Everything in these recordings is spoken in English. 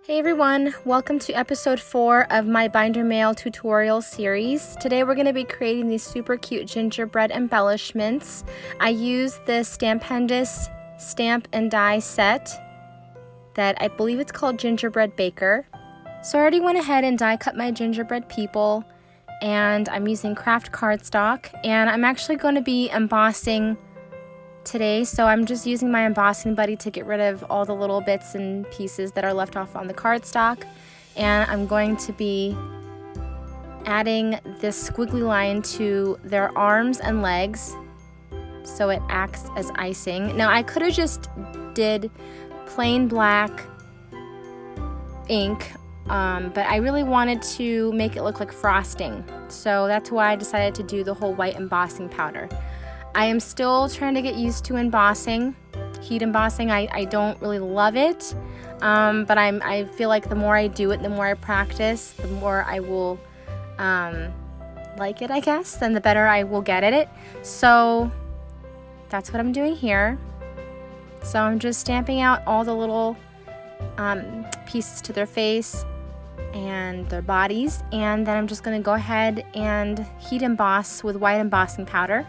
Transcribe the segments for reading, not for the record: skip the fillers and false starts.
Hey everyone, welcome to episode 4 of my binder mail tutorial series. Today we're going to be creating these super cute gingerbread embellishments. I used the Stampendous stamp and die set that I believe it's called Gingerbread Baker. So I already went ahead and die cut my gingerbread people, and I'm using craft cardstock, and I'm actually going to be embossing today, so I'm just using my embossing buddy to get rid of all the little bits and pieces that are left off on the cardstock, and I'm going to be adding this squiggly line to their arms and legs so it acts as icing. Now I could have just did plain black ink, but I really wanted to make it look like frosting, so that's why I decided to do the whole white embossing powder. I am still trying to get used to embossing, heat embossing. I don't really love it, but I feel like the more I do it, the more I practice, the more I will like it, I guess, and the better I will get at it. So that's what I'm doing here. So I'm just stamping out all the little pieces to their face and their bodies, and then I'm just going to go ahead and heat emboss with white embossing powder.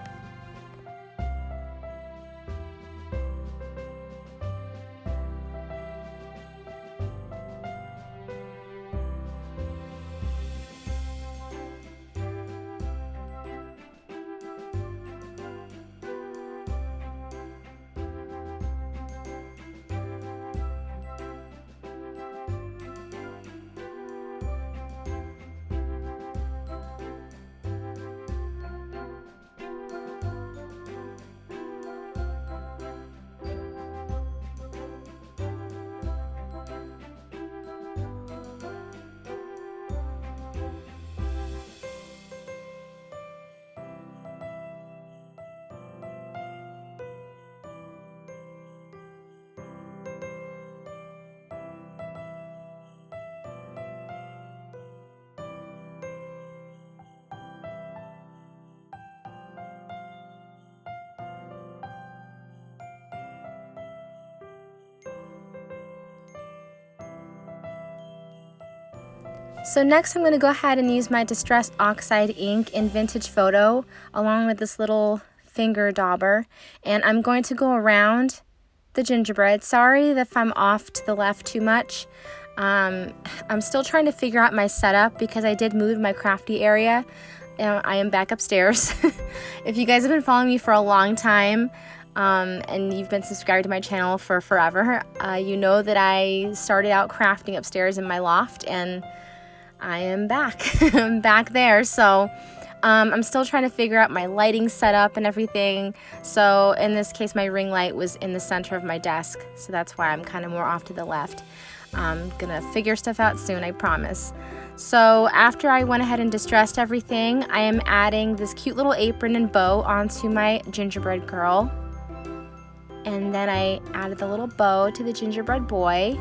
So next I'm going to go ahead and use my Distressed Oxide ink in Vintage Photo along with this little finger dauber, and I'm going to go around the gingerbread. Sorry if I'm off to the left too much. I'm still trying to figure out my setup because I did move my crafty area. I am back upstairs. If you guys have been following me for a long time, and you've been subscribed to my channel for forever, you know that I started out crafting upstairs in my loft, and I am back. I'm back there. So I'm still trying to figure out my lighting setup and everything. So in this case, my ring light was in the center of my desk, so that's why I'm kind of more off to the left. I'm gonna figure stuff out soon, I promise. So after I went ahead and distressed everything, I am adding this cute little apron and bow onto my gingerbread girl. And then I added the little bow to the gingerbread boy.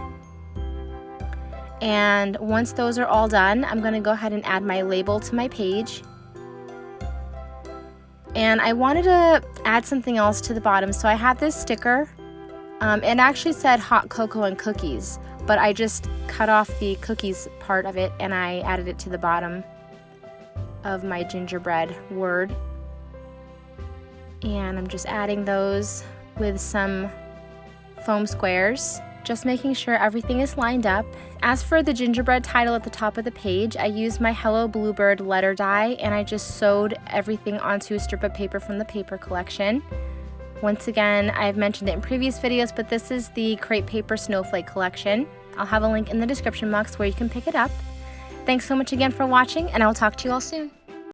And once those are all done, I'm going to go ahead and add my label to my page. And I wanted to add something else to the bottom, so I had this sticker. It actually said hot cocoa and cookies, but I just cut off the cookies part of it and I added it to the bottom of my gingerbread word. And I'm just adding those with some foam squares, just making sure everything is lined up. As for the gingerbread title at the top of the page, I used my Hello Bluebird letter die, and I just sewed everything onto a strip of paper from the paper collection. Once again, I've mentioned it in previous videos, but this is the Crepe Paper Snowflake collection. I'll have a link in the description box where you can pick it up. Thanks so much again for watching, and I'll talk to you all soon.